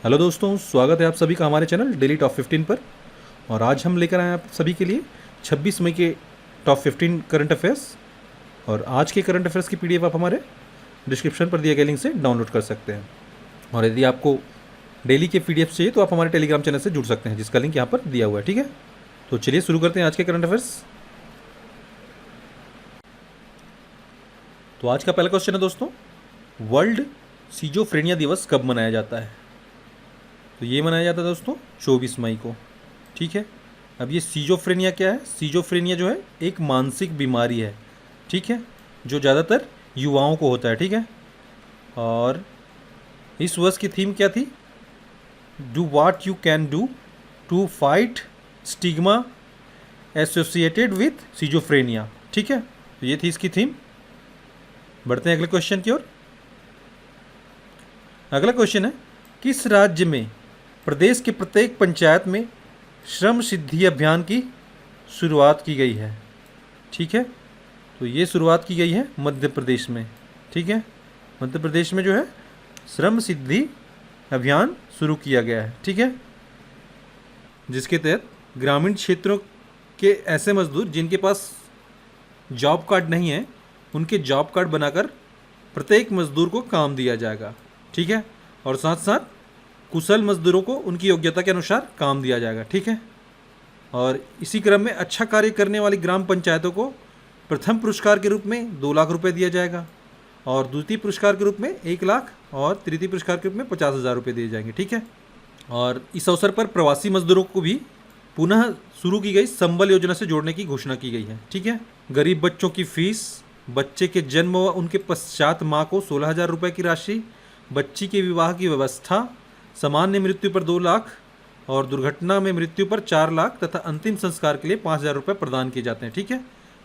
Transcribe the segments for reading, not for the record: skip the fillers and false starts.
Hello दोस्तों, स्वागत है आप सभी का हमारे चैनल डेली टॉप 15 पर। और आज हम लेकर आए हैं आप सभी के लिए 26 मई के टॉप 15 करंट अफेयर्स। और आज के करंट अफेयर्स की पीडीएफ आप हमारे डिस्क्रिप्शन पर दिए गए लिंक से डाउनलोड कर सकते हैं। और यदि आपको डेली के पीडीएफ चाहिए तो आप हमारे टेलीग्राम चैनल से जुड़ सकते हैं, जिसका लिंक यहाँ पर दिया हुआ है। ठीक है, तो चलिए शुरू करते हैं आज के करंट अफेयर्स। तो आज का पहला क्वेश्चन है दोस्तों, वर्ल्ड सीजोफ्रेनिया दिवस कब मनाया जाता है? तो ये मनाया जाता है दोस्तों 24 मई को। ठीक है, अब ये सीजोफ्रेनिया क्या है? सीजोफ्रेनिया जो है एक मानसिक बीमारी है, ठीक है, जो ज़्यादातर युवाओं को होता है। ठीक है, और इस वर्ष की थीम क्या थी? Do what you can do to fight stigma associated with schizophrenia. ठीक है, तो ये थी इसकी थीम। बढ़ते हैं अगले क्वेश्चन की ओर। अगला क्वेश्चन है, किस राज्य में प्रदेश के प्रत्येक पंचायत में श्रम सिद्धि अभियान की शुरुआत की गई है? ठीक है, तो ये शुरुआत की गई है मध्य प्रदेश में। ठीक है, मध्य प्रदेश में जो है श्रम सिद्धि अभियान शुरू किया गया है। ठीक है, जिसके तहत ग्रामीण क्षेत्रों के ऐसे मजदूर जिनके पास जॉब कार्ड नहीं है, उनके जॉब कार्ड बनाकर प्रत्येक मजदूर को काम दिया जाएगा। ठीक है, और साथ साथ कुशल मजदूरों को उनकी योग्यता के अनुसार काम दिया जाएगा। ठीक है, और इसी क्रम में अच्छा कार्य करने वाली ग्राम पंचायतों को प्रथम पुरस्कार के रूप में 2 लाख रुपए दिया जाएगा, और द्वितीय पुरस्कार के रूप में 1 लाख, और तृतीय पुरस्कार के रूप में 50,000 रुपये दिए जाएंगे। ठीक है, और इस अवसर पर प्रवासी मजदूरों को भी पुनः शुरू की गई संबल योजना से जोड़ने की घोषणा की गई है। ठीक है, गरीब बच्चों की फीस, बच्चे के जन्म व उनके पश्चात माँ को 16,000 रुपये की राशि, बच्ची के विवाह की व्यवस्था, सामान्य मृत्यु पर 2 लाख और दुर्घटना में मृत्यु पर 4 लाख तथा अंतिम संस्कार के लिए 5,000 रुपये प्रदान किए जाते हैं। ठीक है,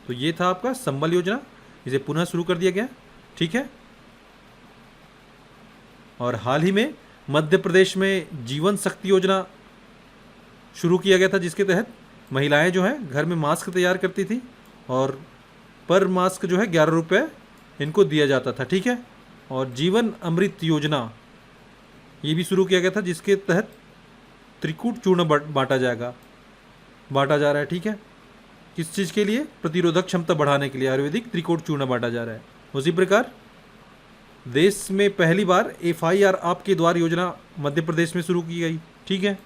तो ये था आपका संबल योजना, इसे पुनः शुरू कर दिया गया। ठीक है, और हाल ही में मध्य प्रदेश में जीवन शक्ति योजना शुरू किया गया था, जिसके तहत महिलाएं जो है घर में मास्क तैयार करती थी और पर मास्क जो है 11 रुपये इनको दिया जाता था। ठीक है, और जीवन अमृत योजना ये भी शुरू किया गया था, जिसके तहत त्रिकूट चूर्ण बांटा जा रहा है। ठीक है, किस चीज़ के लिए? प्रतिरोधक क्षमता बढ़ाने के लिए आयुर्वेदिक त्रिकूट चूर्ण बांटा जा रहा है। उसी प्रकार देश में पहली बार FIR आपके द्वार योजना मध्य प्रदेश में शुरू की गई। ठीक है,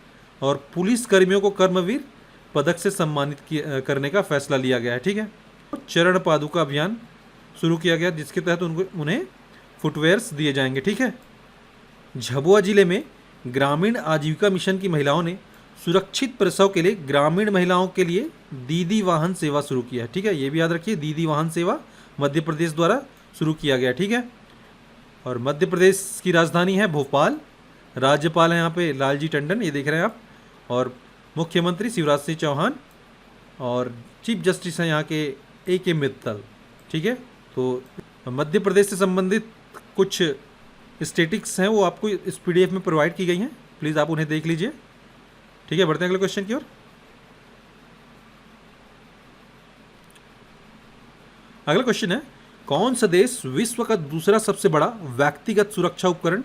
और पुलिस कर्मियों को कर्मवीर पदक से सम्मानित करने का फैसला लिया गया है। ठीक है, चरण पादुका अभियान शुरू किया गया, जिसके तहत उन्हें फुटवेयर्स दिए जाएंगे। ठीक है, झाबुआ जिले में ग्रामीण आजीविका मिशन की महिलाओं ने सुरक्षित प्रसव के लिए ग्रामीण महिलाओं के लिए दीदी वाहन सेवा शुरू किया है। ठीक है, ये भी याद रखिए, दीदी वाहन सेवा मध्य प्रदेश द्वारा शुरू किया गया। ठीक है, और मध्य प्रदेश की राजधानी है भोपाल, राज्यपाल हैं यहाँ पे लालजी टंडन, ये देख रहे हैं आप, और मुख्यमंत्री शिवराज सिंह चौहान, और चीफ जस्टिस हैं यहाँ के AK मित्तल। ठीक है, तो मध्य प्रदेश से संबंधित कुछ स्टेटिक्स हैं, वो आपको इस PDF में प्रोवाइड की गई हैं, प्लीज़ आप उन्हें देख लीजिए। ठीक है, बढ़ते हैं अगले क्वेश्चन की ओर। अगला क्वेश्चन है, कौन सा देश विश्व का दूसरा सबसे बड़ा व्यक्तिगत सुरक्षा उपकरण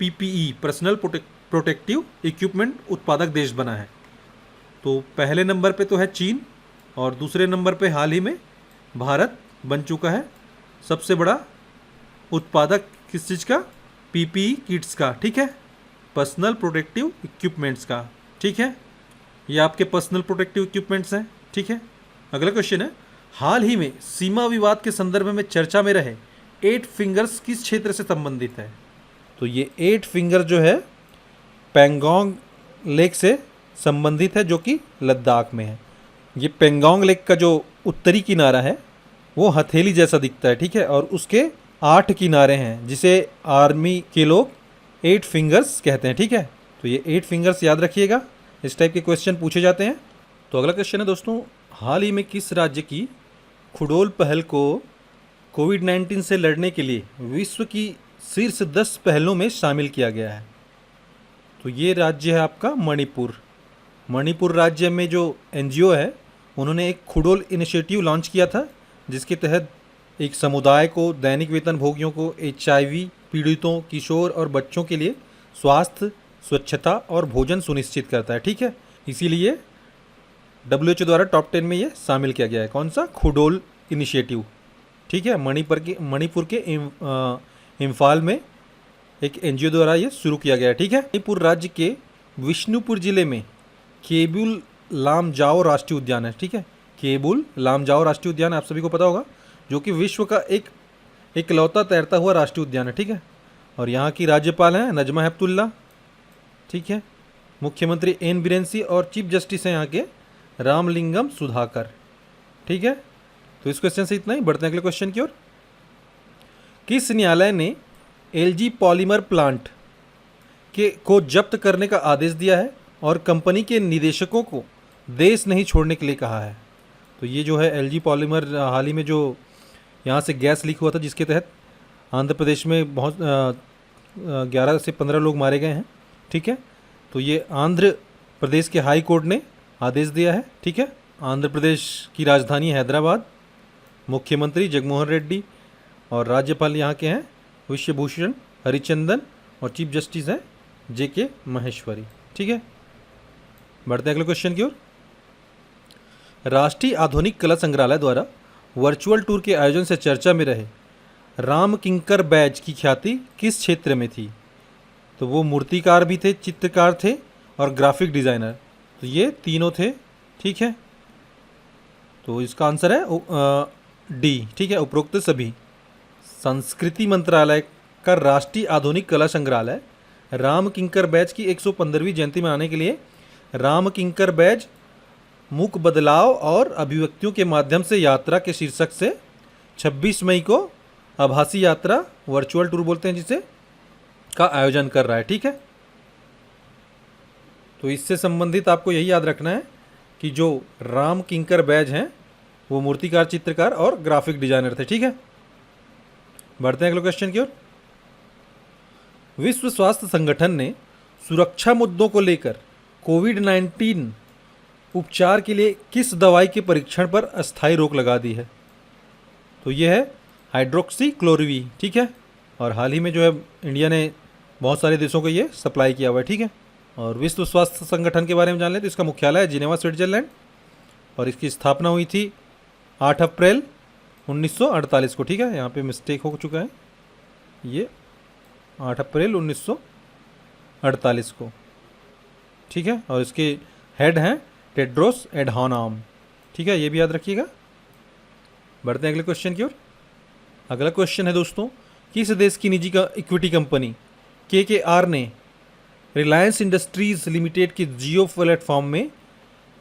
PPE पर्सनल प्रोटेक्टिव इक्विपमेंट उत्पादक देश बना है? तो पहले नंबर पे तो है चीन, और दूसरे नंबर पे हाल ही में भारत बन चुका है सबसे बड़ा उत्पादक किस चीज़ का? PPE किट्स का। ठीक है, पर्सनल प्रोटेक्टिव इक्विपमेंट्स का। ठीक है, ये आपके पर्सनल प्रोटेक्टिव इक्विपमेंट्स हैं। ठीक है, अगला क्वेश्चन है, हाल ही में सीमा विवाद के संदर्भ में चर्चा में रहे 8 फिंगर्स किस क्षेत्र से संबंधित है? तो ये 8 फिंगर जो है पेंगोंग लेक से संबंधित है, जो कि लद्दाख में है। ये पेंगोंग लेक का जो उत्तरी किनारा है वो हथेली जैसा दिखता है। ठीक है, और उसके 8 किनारे हैं, जिसे आर्मी के लोग 8 फिंगर्स कहते हैं। ठीक है, तो ये 8 फिंगर्स याद रखिएगा, इस टाइप के क्वेश्चन पूछे जाते हैं। तो अगला क्वेश्चन है दोस्तों, हाल ही में किस राज्य की खुडोल पहल को कोविड-19 से लड़ने के लिए विश्व की शीर्ष 10 पहलों में शामिल किया गया है? तो ये राज्य है आपका मणिपुर। मणिपुर राज्य में जो NGO है, उन्होंने एक खुडोल इनिशिएटिव लॉन्च किया था, जिसके तहत एक समुदाय को, दैनिक वेतन भोगियों को, HIV पीड़ितों, किशोर और बच्चों के लिए स्वास्थ्य स्वच्छता और भोजन सुनिश्चित करता है। ठीक है, इसीलिए WHO द्वारा टॉप 10 में ये शामिल किया गया है। कौन सा? खुडोल इनिशिएटिव। ठीक है, मणिपुर के इम्फाल में एक NGO द्वारा ये शुरू किया गया है। ठीक है, मणिपुर राज्य के विष्णुपुर जिले में केबुल लामजाओ राष्ट्रीय उद्यान है। ठीक है, केबुल लामजाओ राष्ट्रीय उद्यान आप सभी को पता होगा, जो कि विश्व का एक इकलौता तैरता हुआ राष्ट्रीय उद्यान है। ठीक है, और यहाँ की राज्यपाल हैं नजमा हेपतुल्ला। ठीक है, मुख्यमंत्री एन बीरेन सिंह और चीफ जस्टिस हैं यहाँ के रामलिंगम सुधाकर। ठीक है, तो इस क्वेश्चन से इतना ही। बढ़ते हैं अगले क्वेश्चन की ओर। किस न्यायालय ने LG पॉलीमर प्लांट को जब्त करने का आदेश दिया है और कंपनी के निदेशकों को देश नहीं छोड़ने के लिए कहा है? तो ये जो है LG पॉलीमर, हाल ही में जो यहाँ से गैस लीक हुआ था, जिसके तहत आंध्र प्रदेश में बहुत 11 से 15 लोग मारे गए हैं। ठीक है, तो ये आंध्र प्रदेश के हाई कोर्ट ने आदेश दिया है। ठीक है, आंध्र प्रदेश की राजधानी हैदराबाद, मुख्यमंत्री जगनमोहन रेड्डी और राज्यपाल यहाँ के हैं विश्वभूषण हरिचंदन और चीफ जस्टिस हैं JK महेश्वरी। ठीक है, बढ़ते हैं अगले क्वेश्चन की ओर। राष्ट्रीय आधुनिक कला संग्रहालय द्वारा वर्चुअल टूर के आयोजन से चर्चा में रहे राम किंकर बैज की ख्याति किस क्षेत्र में थी? तो वो मूर्तिकार भी थे, चित्रकार थे और ग्राफिक डिज़ाइनर। तो ये तीनों थे। ठीक है, तो इसका आंसर है D। ठीक है, उपरोक्त सभी। संस्कृति मंत्रालय का राष्ट्रीय आधुनिक कला संग्रहालय राम किंकर बैज की 115वीं जयंती मनाने के लिए राम किंकर बैज मूक बदलाव और अभिव्यक्तियों के माध्यम से यात्रा के शीर्षक से 26 मई को आभासी यात्रा, वर्चुअल टूर बोलते हैं जिसे, का आयोजन कर रहा है। ठीक है, तो इससे संबंधित आपको यही याद रखना है कि जो राम किंकर बैज हैं वो मूर्तिकार, चित्रकार और ग्राफिक डिजाइनर थे। ठीक है, बढ़ते हैं अगले क्वेश्चन की ओर। विश्व स्वास्थ्य संगठन ने सुरक्षा मुद्दों को लेकर कोविड-19 उपचार के लिए किस दवाई के परीक्षण पर अस्थायी रोक लगा दी है? तो ये है हाइड्रोक्सीक्लोरोक्विन। ठीक है, और हाल ही में जो है इंडिया ने बहुत सारे देशों को ये सप्लाई किया हुआ है। ठीक है, और विश्व स्वास्थ्य संगठन के बारे में जान लें तो इसका मुख्यालय है जिनेवा, स्विट्जरलैंड, और इसकी स्थापना हुई थी 8 अप्रैल 1948 को। ठीक है, यहाँ पे मिस्टेक हो चुका है, ये 8 अप्रैल 1948 को। ठीक है, और इसके हेड हैं टेड्रोस एडहानोम। ठीक है, ये भी याद रखिएगा। बढ़ते हैं अगले क्वेश्चन की ओर। अगला क्वेश्चन है दोस्तों, किस देश की निजी इक्विटी कंपनी KKR ने रिलायंस इंडस्ट्रीज लिमिटेड के जियो प्लेटफॉर्म में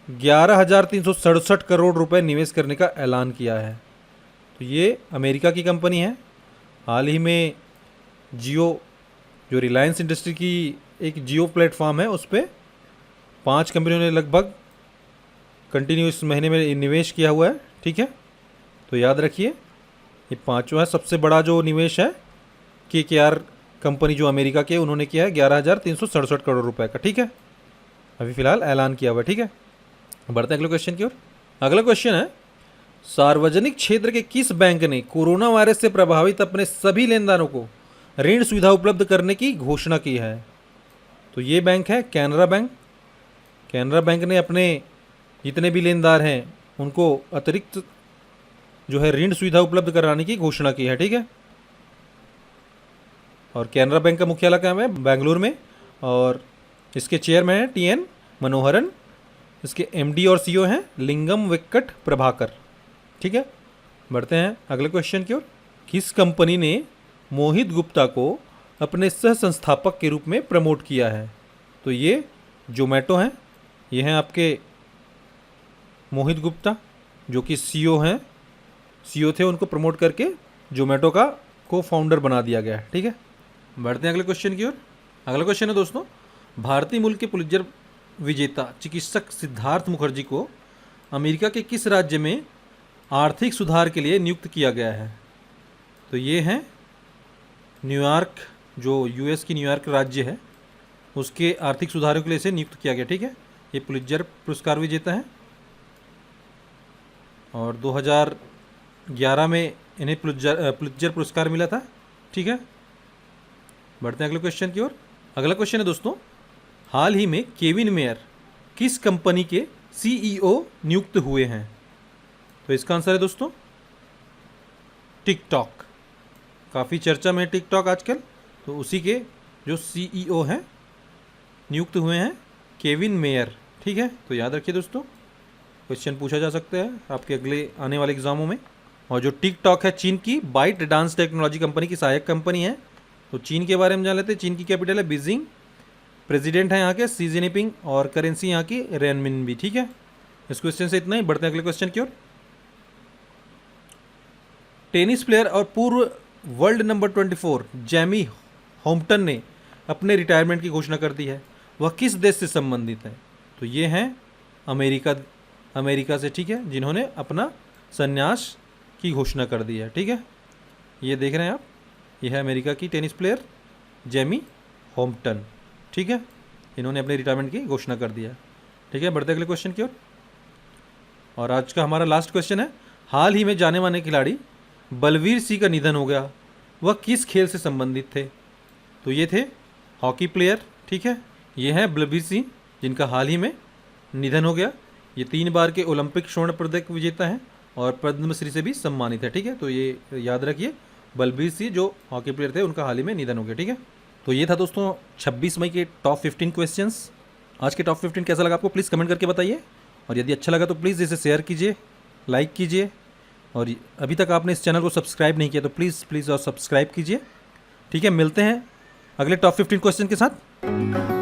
11,367 करोड़ रुपए निवेश करने का ऐलान किया है? तो ये अमेरिका की कंपनी है। हाल ही में जियो, जो रिलायंस इंडस्ट्री की एक जियो प्लेटफॉर्म है, उस पर 5 कंपनियों ने लगभग कंटिन्यू इस महीने में निवेश किया हुआ है। ठीक है, तो याद रखिए ये 5वां सबसे बड़ा जो निवेश है KKR कंपनी जो अमेरिका के, उन्होंने किया है 11,367 करोड़ रुपए का। ठीक है, अभी फिलहाल ऐलान किया हुआ है। ठीक है, बढ़ते हैं अगले क्वेश्चन की ओर। अगला क्वेश्चन है, सार्वजनिक क्षेत्र के किस बैंक ने कोरोना वायरस से प्रभावित अपने सभी लेनदारों को ऋण सुविधा उपलब्ध करने की घोषणा की है? तो ये बैंक है कैनरा बैंक। कैनरा बैंक ने अपने जितने भी लेनदार हैं उनको अतिरिक्त जो है ऋण सुविधा उपलब्ध कराने की घोषणा की है। ठीक है, और कैनरा बैंक का मुख्यालय कहाँ है? बेंगलुरु में, और इसके चेयरमैन हैं TN मनोहरन। इसके MD और CEO हैं लिंगम वेंकट प्रभाकर। ठीक है, बढ़ते हैं अगले क्वेश्चन की ओर। किस कंपनी ने मोहित गुप्ता को अपने सह संस्थापक के रूप में प्रमोट किया है? तो ये जोमेटो हैं। ये हैं आपके मोहित गुप्ता, जो कि CEO थे, उनको प्रमोट करके जोमेटो का को फाउंडर बना दिया गया है। ठीक है, बढ़ते हैं अगले क्वेश्चन की ओर। अगला क्वेश्चन है दोस्तों, भारतीय मूल के पुलित्जर विजेता चिकित्सक सिद्धार्थ मुखर्जी को अमेरिका के किस राज्य में आर्थिक सुधार के लिए नियुक्त किया गया है? तो ये हैं न्यूयॉर्क, जो US की न्यूयॉर्क राज्य है, उसके आर्थिक सुधारों के लिए इसे नियुक्त किया गया। ठीक है, ये पुलित्जर पुरस्कार विजेता हैं और 2011 में इन्हें पुलित्जर पुरस्कार मिला था। ठीक है, बढ़ते हैं अगले क्वेश्चन की ओर। अगला क्वेश्चन है दोस्तों, हाल ही में केविन मेयर किस कंपनी के सीईओ नियुक्त हुए हैं? तो इसका आंसर है दोस्तों टिकटॉक। काफ़ी चर्चा में टिकटॉक आजकल, तो उसी के जो सीईओ हैं नियुक्त हुए हैं केविन मेयर। ठीक है, तो याद रखिए दोस्तों, क्वेश्चन पूछा जा सकता है आपके अगले आने वाले एग्जामों में। और जो टिकटॉक है चीन की बाइट डांस टेक्नोलॉजी कंपनी की सहायक कंपनी है। तो चीन के बारे में जान लेते हैं। चीन की कैपिटल है बीजिंग, प्रेसिडेंट है यहाँ के शी जिनपिंग और करेंसी यहाँ की रेनमिनबी। ठीक है, इस क्वेश्चन से इतना ही, बढ़ते हैं अगले क्वेश्चन की ओर। टेनिस प्लेयर और पूर्व वर्ल्ड नंबर 24 जैमी होम्पटन ने अपने रिटायरमेंट की घोषणा कर दी है। वह किस देश से संबंधित है? तो ये हैं अमेरिका से। ठीक है, जिन्होंने अपना संन्यास की घोषणा कर दी है। ठीक है, ये देख रहे हैं आप, ये है अमेरिका की टेनिस प्लेयर जैमी होम्पटन। ठीक है, इन्होंने अपने रिटायरमेंट की घोषणा कर दिया। ठीक है, बढ़ते अगले क्वेश्चन की ओर। और आज का हमारा लास्ट क्वेश्चन है, हाल ही में जाने माने खिलाड़ी बलवीर सिंह का निधन हो गया, वह किस खेल से संबंधित थे? तो ये थे हॉकी प्लेयर। ठीक है, ये हैं बलवीर सिंह जिनका हाल ही में निधन हो गया। ये 3 बार के ओलंपिक स्वर्ण पदक विजेता हैं और पद्मश्री से भी सम्मानित है। ठीक है, तो ये याद रखिए, बलबीर सिंह जो हॉकी प्लेयर थे उनका हाल ही में निधन हो गया। ठीक है, तो ये था दोस्तों 26 मई के टॉप 15 क्वेश्चंस। आज के टॉप 15 कैसा लगा आपको प्लीज़ कमेंट करके बताइए, और यदि अच्छा लगा तो प्लीज़ इसे शेयर कीजिए, लाइक कीजिए, और अभी तक आपने इस चैनल को सब्सक्राइब नहीं किया तो प्लीज़ और सब्सक्राइब कीजिए। ठीक है, मिलते हैं अगले टॉप 15 क्वेश्चन के साथ।